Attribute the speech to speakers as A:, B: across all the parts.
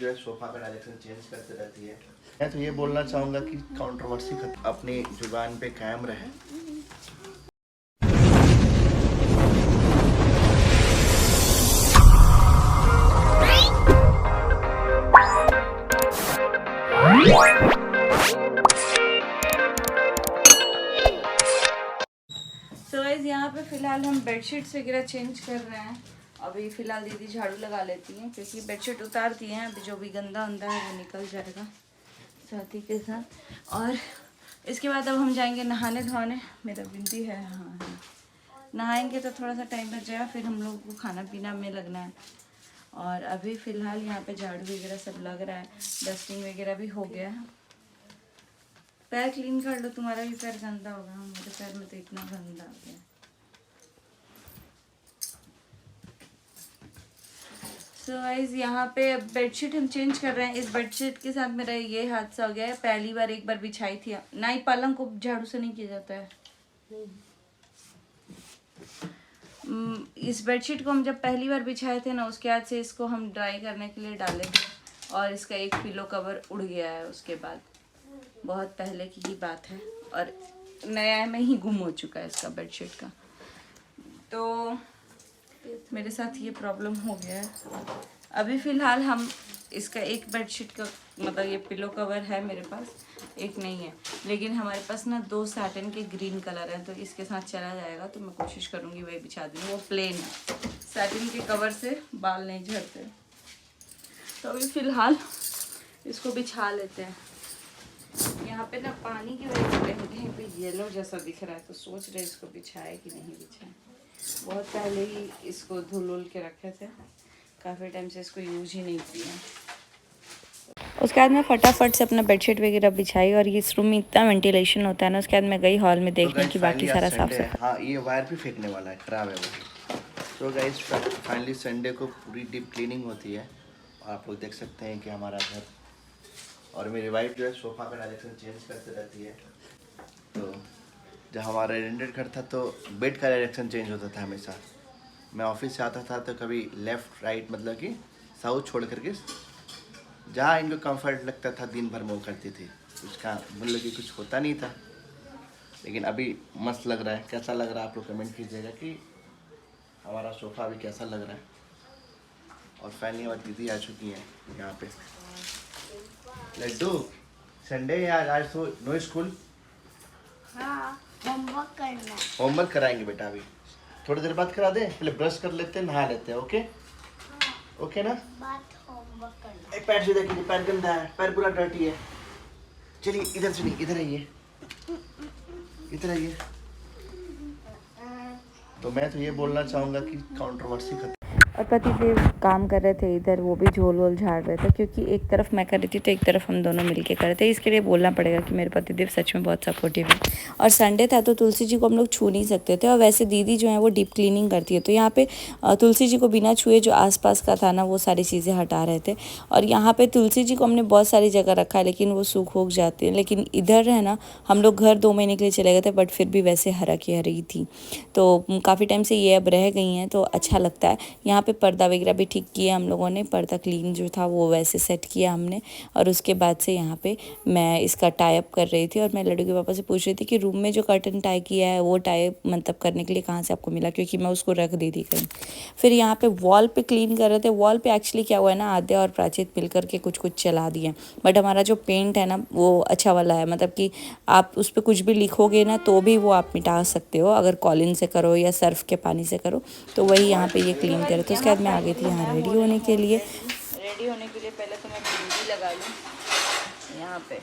A: जो है सोफा का डायरेक्शन चेंज करते रहती है। मैं तो ये बोलना चाहूँगा कि कंट्रोवर्सी अपनी जुबान पे कायम रहे।
B: सो गाइस यहाँ पे फ़िलहाल हम बेडशीट्स वगैरह चेंज कर रहे हैं। अभी फ़िलहाल दीदी झाड़ू लगा लेती हैं क्योंकि बेडशीट उतार दी हैं। अभी जो भी गंदा है वो निकल जाएगा साथी के साथ। और इसके बाद अब हम जाएंगे नहाने धोने। मेरा बिंदी है, हाँ है। नहाएंगे तो थोड़ा सा टाइम बच जाएगा, फिर हम लोग को खाना पीना में लगना है। और अभी फ़िलहाल यहाँ पे झाड़ू वगैरह सब लग रहा है, डस्टिंग वगैरह भी हो गया है। पैर क्लीन कर लो, तुम्हारा भी पैर गंदा होगा। मेरे पैर में तो इतना गंदा हो गया। सो गाइस यहाँ पे बेडशीट हम चेंज कर रहे हैं। इस बेडशीट के साथ मेरा ये हादसा हो गया है। पहली बार एक बार बिछाई थी ना, ही पलंग को झाड़ू से नहीं किया जाता है। इस बेडशीट को हम जब पहली बार बिछाए थे ना, उसके बाद से इसको हम ड्राई करने के लिए डाले थे और इसका एक पिलो कवर उड़ गया है। उसके बाद बहुत पहले की ही बात है और नया में ही गुम हो चुका है इसका बेडशीट का। तो मेरे साथ ये प्रॉब्लम हो गया है। अभी फ़िलहाल हम इसका एक बेडशीट का मतलब ये पिलो कवर है मेरे पास, एक नहीं है। लेकिन हमारे पास ना 2 सैटिन के ग्रीन कलर हैं, तो इसके साथ चला जाएगा। तो मैं कोशिश करूँगी वही बिछा दूँगी। वो प्लेन है, सैटिन के कवर से बाल नहीं झड़ते। तो अभी फ़िलहाल इसको बिछा लेते हैं। यहाँ पे ना पानी की वजह से कहीं कहीं पे येलो जैसा दिख रहा है, तो सोच रहे इसको बिछाए कि नहीं बिछाए। बहुत पहले ही इसको धुल उल के रखे थे, काफ़ी टाइम से इसको यूज ही नहीं किया। उसके बाद मैं फटाफट से अपना बेडशीट वगैरह बिछाई और इस रूम में इतना वेंटिलेशन होता है ना। उसके बाद मैं गई हॉल में देखने की बाकी सारा साफ सफाई।
A: हाँ, ये वायर भी फेंकने वाला है, खराब है वो। तो गाइस फाइनली संडे को पूरी डीप क्लीनिंग होती है। आप लोग देख सकते हैं कि हमारा घर और मेरी वाइफ जो है सोफ़ा का डायरेक्शन चेंज करते रहती है। तो जब हमारा रेंटेड घर था तो बेड का डायरेक्शन चेंज होता था हमेशा। मैं ऑफिस से आता था तो कभी लेफ़्ट राइट मतलब कि साउथ छोड़ करके जहाँ इनको कंफर्ट लगता था दिन भर में वो करती थी। उसका मतलब कि कुछ होता नहीं था। लेकिन अभी मस्त लग रहा है। कैसा लग रहा है आप लोग कमेंट कीजिएगा कि हमारा सोफ़ा अभी कैसा लग रहा है। और फाइनली हमारी दीदी आ चुकी हैं यहाँ पे। लड्डू संडे यार, आज तो नो स्कूल।
C: हाँ, होमवर्क करना है।
A: होमवर्क कराएंगे बेटा, अभी थोड़ी देर बाद करा दें। पहले ब्रश कर लेते हैं, नहा लेते हैं। ओके ओके ना।
C: बात होमवर्क करना।
A: एक पैर सीधा कीजिए, पैर गंदा है, पैर पूरा डर्टी है। चलिए इधर सुनिए, इधर आइए, इधर आइए। तो मैं तो ये बोलना चाहूँगा कि कंट्रोवर्सी खत्म।
B: और पतिदेव काम कर रहे थे इधर, वो भी झोल वोल झाड़ रहे थे क्योंकि एक तरफ मैं कर रही थी तो एक तरफ हम दोनों मिलके कर रहे थे। इसके लिए बोलना पड़ेगा कि मेरे पतिदेव सच में बहुत सपोर्टिव है। और संडे था तो तुलसी जी को हम लोग छू नहीं सकते थे। और वैसे दीदी जो है वो डीप क्लीनिंग करती है, तो यहाँ पे तुलसी जी को बिना छुए जो आसपास का था ना वो सारी चीज़ें हटा रहे थे। और यहाँ पे तुलसी जी को हमने बहुत सारी जगह रखा है लेकिन वो सूख उग जाती है। लेकिन इधर है ना, हम लोग घर 2 महीने के लिए चले गए थे बट फिर भी वैसे हरा की हरी थी। तो काफ़ी टाइम से ये अब रह गई हैं तो अच्छा लगता है। यहाँ पे पर्दा वगैरह भी ठीक किया हम लोगों ने, पर्दा क्लीन जो था वो वैसे सेट किया हमने। और उसके बाद से यहाँ पे मैं इसका टाई अप कर रही थी और मैं लड्डू के पापा से पूछ रही थी कि रूम में जो कर्टन टाई किया है वो टाई मतलब करने के लिए कहाँ से आपको मिला, क्योंकि मैं उसको रख दी थी कहीं। फिर यहाँ पे वॉल पे क्लीन कर रहे थे। वॉल पे एक्चुअली क्या हुआ है ना, आद्या और प्राचित मिल करके कुछ कुछ चला दिए, बट हमारा जो पेंट है ना वो अच्छा वाला है। मतलब कि आप उस पर कुछ भी लिखोगे ना तो भी वो आप मिटा सकते हो, अगर कॉलिन से करो या सर्फ के पानी से करो। तो वही यहाँ पे ये क्लीन करे। तो उसके बाद मैं आ गई थी यहाँ रेडी होने के लिए। रेडी होने के लिए पहले तो मैं बिंदी लगा लूँ यहाँ पे।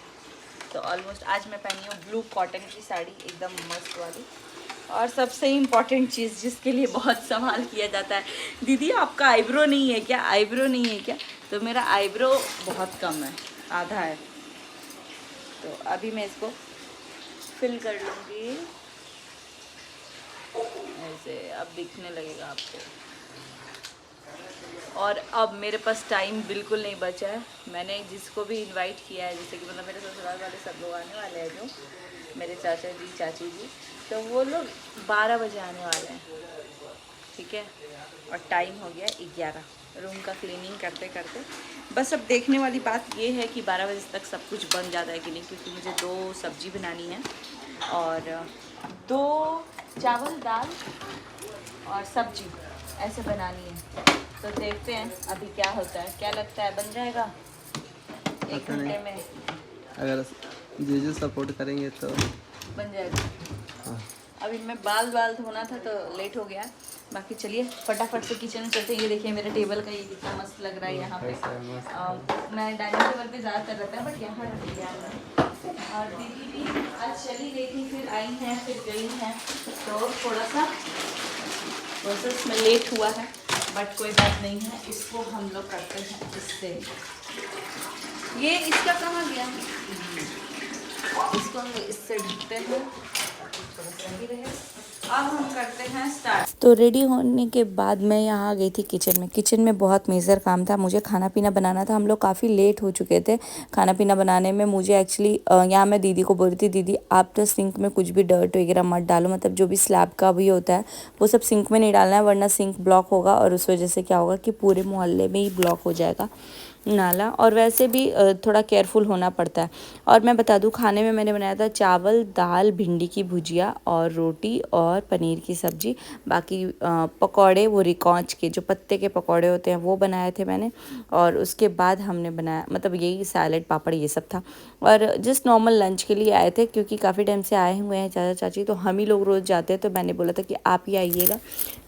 B: तो ऑलमोस्ट आज मैं पहनी हूँ ब्लू कॉटन की साड़ी, एकदम मस्त वाली। और सबसे इम्पॉर्टेंट चीज़ जिसके लिए बहुत सवाल किया जाता है, दीदी आपका आईब्रो नहीं है क्या, आईब्रो नहीं है क्या? तो मेरा आईब्रो बहुत कम है, आधा है। तो अभी मैं इसको फिल कर लूँगी ऐसे, अब दिखने लगेगा आपको। और अब मेरे पास टाइम बिल्कुल नहीं बचा है। मैंने जिसको भी इनवाइट किया है, जैसे कि मतलब मेरे ससुराल वाले सब लोग आने वाले हैं, जो मेरे चाचा जी चाची जी, तो वो लोग 12 बजे आने वाले हैं, ठीक है। और टाइम हो गया 11। रूम का क्लीनिंग करते करते। बस अब देखने वाली बात ये है कि 12 बजे तक सब कुछ बन जाता है कि नहीं, क्योंकि मुझे 2 सब्जी बनानी है और 2 चावल दाल और सब्जी ऐसे बनानी है। तो देखते हैं अभी क्या होता है। क्या लगता है बन जाएगा 1 घंटे में?
D: अगर जीजू सपोर्ट करेंगे तो
B: बन जाएगा।
D: हाँ।
B: अभी मैं बाल धोना था तो लेट हो गया। बाकी चलिए फटाफट से किचन में चलते हैं। ये देखिए मेरे टेबल का ये कितना मस्त लग रहा है यहाँ पे। मैं डाइनिंग टेबल पे ज़्यादातर रहता है बट यहाँ रख दिया है। और दीदी भी आज चली गई थी, फिर आई हैं, फिर गई हैं, तो थोड़ा सा प्रोसेस में लेट हुआ है बट कोई बात नहीं है। इसको हम लोग करते हैं इससे। ये इसका कहाँ गया? इसको हम इससे ढकते हैं, थोड़ा सा ही रहे। अब हम करते हैं स्टार्ट। तो रेडी होने के बाद मैं यहाँ आ गई थी किचन में। किचन में बहुत मेजर काम था, मुझे खाना पीना बनाना था। हम लोग काफ़ी लेट हो चुके थे खाना पीना बनाने में। मुझे एक्चुअली यहाँ मैं दीदी को बोल रही थी, दीदी आप तो सिंक में कुछ भी डर्ट वगैरह मत डालो, मतलब जो भी स्लैब का भी होता है वो सब सिंक में नहीं डालना है, वरना सिंक ब्लॉक होगा और उस वजह से क्या होगा कि पूरे मोहल्ले में ही ब्लॉक हो जाएगा नाला। और वैसे भी थोड़ा केयरफुल होना पड़ता है। और मैं बता दूं खाने में मैंने बनाया था चावल दाल भिंडी की भुजिया और रोटी और पनीर की सब्जी। बाकी पकौड़े वो रिकॉच के जो पत्ते के पकौड़े होते हैं वो बनाए थे मैंने। और उसके बाद हमने बनाया मतलब यही सैलेड पापड़ ये सब था। और जस्ट नॉर्मल लंच के लिए आए थे क्योंकि काफ़ी टाइम से आए हुए हैं चाचा चाची, तो हम ही लोग रोज़ जाते हैं। तो मैंने बोला था कि आप ही आइएगा।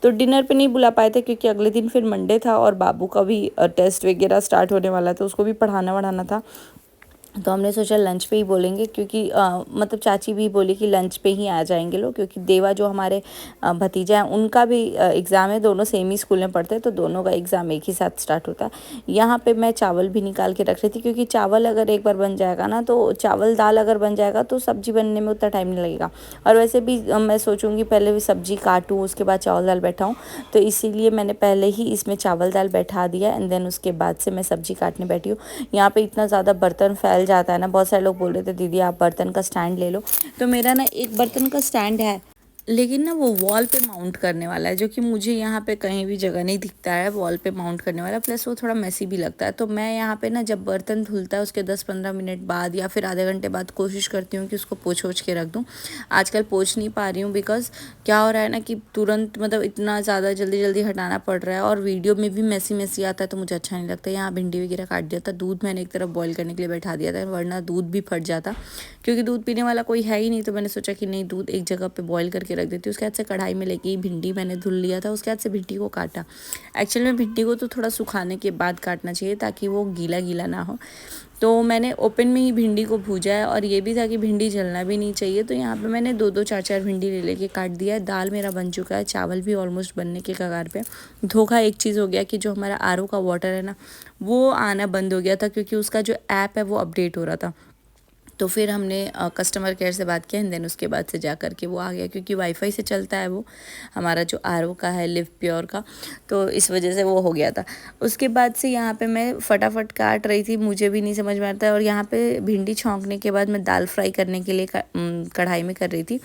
B: तो डिनर पे नहीं बुला पाए थे क्योंकि अगले दिन फिर मंडे था और बाबू का भी टेस्ट वगैरह स्टार्ट होने वाला था, उसको भी पढ़ाना था। तो हमने सोचा लंच पे ही बोलेंगे क्योंकि मतलब चाची भी बोली कि लंच पे ही आ जाएंगे लोग, क्योंकि देवा जो हमारे भतीजा हैं उनका भी एग्ज़ाम है। दोनों सेम ही स्कूल में पढ़ते हैं तो दोनों का एग्ज़ाम एक ही साथ स्टार्ट होता है। यहाँ पे मैं चावल भी निकाल के रख रही थी क्योंकि चावल अगर एक बार बन जाएगा ना, तो चावल दाल अगर बन जाएगा तो सब्ज़ी बनने में उतना टाइम नहीं लगेगा। और वैसे भी मैं सोचूंगी पहले भी सब्ज़ी काटूँ उसके बाद चावल दाल बैठाऊँ, तो इसीलिए मैंने पहले ही इसमें चावल दाल बैठा दिया एंड देन उसके बाद से मैं सब्ज़ी काटने बैठी हूँ। यहाँ पे इतना ज़्यादा बर्तन फैल जाता है ना, बहुत सारे लोग बोल रहे थे दीदी आप बर्तन का स्टैंड ले लो। तो मेरा ना एक बर्तन का स्टैंड है लेकिन ना वो वॉल पे माउंट करने वाला है, जो कि मुझे यहाँ पे कहीं भी जगह नहीं दिखता है वॉल पे माउंट करने वाला, प्लस वो थोड़ा मेसी भी लगता है। तो मैं यहाँ पे ना जब बर्तन धुलता है उसके 10-15 मिनट बाद या फिर आधे घंटे बाद कोशिश करती हूँ कि उसको पोंछ के रख दूँ। आजकल पोंछ नहीं पा रही हूँ बिकॉज क्या हो रहा है ना कि तुरंत मतलब इतना ज़्यादा जल्दी हटाना पड़ रहा है और वीडियो में भी मेसी आता है तो मुझे अच्छा नहीं लगता। यहाँ भिंडी वगैरह काट दिया था, दूध मैंने एक तरफ बॉयल करने के लिए बैठा दिया था वरना दूध भी फट जाता, क्योंकि दूध पीने वाला कोई है ही नहीं। तो मैंने सोचा कि नहीं दूध एक जगह पे बॉईल करके रख देती हूँ। उसके बाद से कढ़ाई में लेके भिंडी मैंने धुल लिया था, उसके बाद से भिंडी को काटा। एक्चुअल में भिंडी को तो थोड़ा सुखाने के बाद काटना चाहिए ताकि वो गीला ना हो। तो मैंने ओपन में ही भिंडी को भूजा है और ये भी था कि भिंडी जलना भी नहीं चाहिए। तो यहाँ पे मैंने 2-2 4-4 भिंडी ले लेके काट दिया है। दाल मेरा बन चुका है, चावल भी ऑलमोस्ट बनने के कगार पे। धोखा एक चीज़ हो गया कि जो हमारा आरओ का वाटर है ना वो आना बंद हो गया था क्योंकि उसका जो ऐप है वो अपडेट हो रहा था। तो फिर हमने कस्टमर केयर से बात किया एंड देन उसके बाद से जा कर के वो आ गया, क्योंकि वाईफाई से चलता है वो हमारा जो आरओ का है लिव प्योर का, तो इस वजह से वो हो गया था। उसके बाद से यहाँ पे मैं फटाफट काट रही थी, मुझे भी नहीं समझ में आता। और यहाँ पे भिंडी छौंकने के बाद मैं दाल फ्राई करने के लिए कढ़ाई में कर रही थी।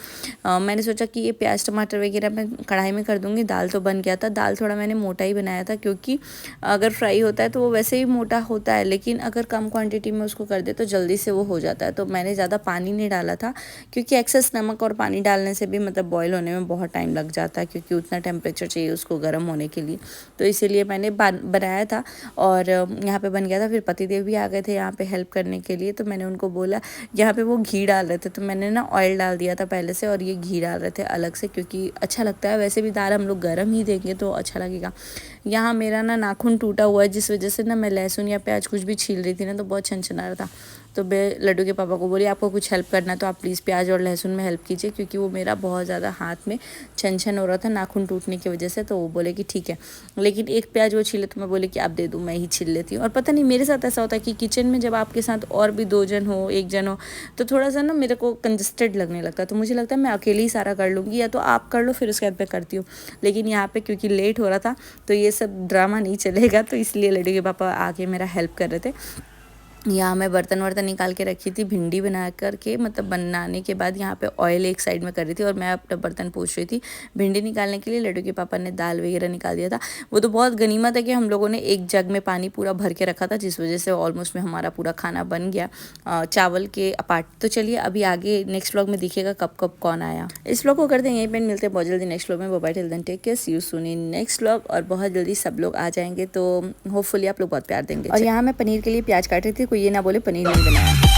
B: मैंने सोचा कि ये प्याज टमाटर वगैरह मैं कढ़ाई में कर दूँगी। दाल तो बन गया था, दाल थोड़ा मैंने मोटा ही बनाया था क्योंकि अगर फ्राई होता है तो वो वैसे ही मोटा होता है, लेकिन अगर कम क्वांटिटी में उसको कर दे तो जल्दी से वो हो जाता है। तो मैंने ज़्यादा पानी नहीं डाला था क्योंकि एक्सेस नमक और पानी डालने से भी मतलब बॉईल होने में बहुत टाइम लग जाता है, क्योंकि उतना टेम्परेचर चाहिए उसको गर्म होने के लिए। तो इसीलिए मैंने बनाया था और यहाँ पे बन गया था। फिर पतिदेव भी आ गए थे यहाँ पे हेल्प करने के लिए, तो मैंने उनको बोला, यहाँ पे वो घी डाल रहे थे तो मैंने ना ऑयल डाल दिया था पहले से और ये घी डाल रहे थे अलग से क्योंकि अच्छा लगता है। वैसे भी दाल हम लोग गर्म ही देंगे तो अच्छा लगेगा। यहाँ मेरा ना नाखून टूटा हुआ है जिस वजह से ना मैं लहसुन या प्याज कुछ भी छील रही थी ना तो बहुत छनछना रहा था। तो मैं लड्डू के पापा को बोली आपको कुछ हेल्प करना तो आप प्लीज़ प्याज और लहसुन में हेल्प कीजिए, क्योंकि वो मेरा बहुत ज़्यादा हाथ में छन हो रहा था नाखून टूटने की वजह से। तो वो बोले कि ठीक है, लेकिन एक प्याज वो छीले तो मैं बोले कि आप दे दूँ, मैं ही छील लेती हूँ। और पता नहीं मेरे साथ ऐसा होता है कि किचन में जब आपके साथ और भी 2 जन हो 1 जन हो तो थोड़ा सा ना मेरे को कंजस्टेड लगने लगता है। तो मुझे लगता है मैं अकेले ही सारा कर लूँगी, या तो आप कर लो फिर उसके बाद मैं करती हूँ। लेकिन यहाँ पर क्योंकि लेट हो रहा था तो ये सब ड्रामा नहीं चलेगा, तो इसलिए लड्डू के पापा आके मेरा हेल्प कर रहे थे। यहाँ मैं बर्तन वर्तन निकाल के रखी थी भिंडी बना करके, मतलब बनाने के बाद यहाँ पे ऑयल एक साइड में कर रही थी और मैं अपना बर्तन पूछ रही थी भिंडी निकालने के लिए। लड्डू के पापा ने दाल वगैरह निकाल दिया था। वो तो बहुत गनीमत है कि हम लोगों ने एक जग में पानी पूरा भर के रखा था, जिस वजह से ऑलमोस्ट में हमारा पूरा खाना बन गया चावल के अपार्ट। तो चलिए अभी आगे नेक्स्ट व्लॉग में दिखेगा कब कब कौन आया। इस व्लॉग को करते हैं यहीं पे, मिलते हैं बहुत जल्दी नेक्स्ट व्लॉग में। Bye till then, take care, see you soon in next vlog. और बहुत जल्दी सब लोग आ जाएंगे तो होपफुली आप लोग बहुत प्यार देंगे। और यहाँ मैं पनीर के लिए प्याज काट रही थी, कोई ये ना बोले पनीर नहीं बनाया।